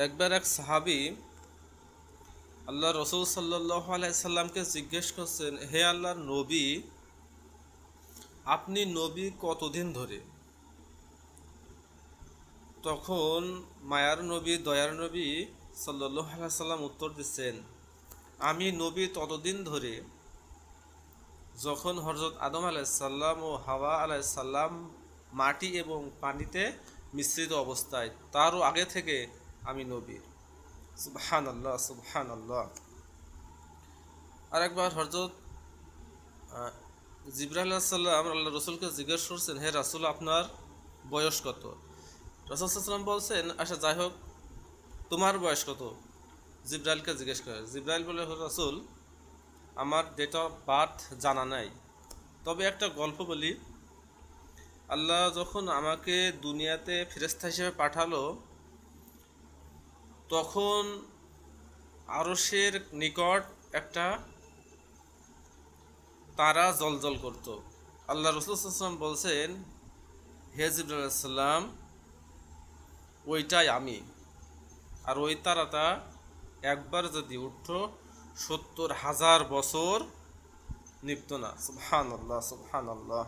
একবার এক সাহাবী আল্লাহ রসুল সাল্লাল্লাহু আলাইহি সাল্লামকে জিজ্ঞেস করছেন, হে আল্লাহর নবী, আপনি নবী কতদিন ধরে? তখন মায়ার নবী, দয়ার নবী সাল্লাল্লাহু আলাইহি সাল্লাম উত্তর দিচ্ছেন, আমি নবী ততদিন ধরে যখন হযরত আদম আলাইহিস সালাম ও হাওয়া আলাইহিস সালাম মাটি এবং পানিতে মিশ্রিত অবস্থায়, তারও আগে থেকে আমি নবী। সুবহানাল্লাহ, সুবহানাল্লাহ। আরেকবার হযরত জিবরাইল আলাইহিস সালাম আল্লাহ রসুলকে জিজ্ঞেস করছেন, হে রাসূল, আপনার বয়স কত? রাসূল সাল্লাল্লাহু আলাইহি ওয়াসাল্লাম বলছেন, আচ্ছা যাই হোক, তোমার বয়স কত? জিবরাইলকে জিজ্ঞেস করে। জিবরাইল বলে, হে রাসূল, আমার ডেট অফ বার্থ জানা নাই, তবে একটা গল্প বলি। আল্লাহ যখন আমাকে দুনিয়াতে ফেরেশতা হিসেবে পাঠালো, তখন আরশের নিকট একটা তারা জ্বলজ্বল করত। আল্লাহ রাসূল সাল্লাল্লাহু আলাইহি ওয়াসাল্লাম বলছেন, হে জিবরাইল আলাইহিস সালাম, ওইটাই আমি। আর ওই তারাটা একবার যদি উঠতো ৭০,০০০ বছর নিভত না। সুবহানাল্লাহ, সুবহানাল্লাহ।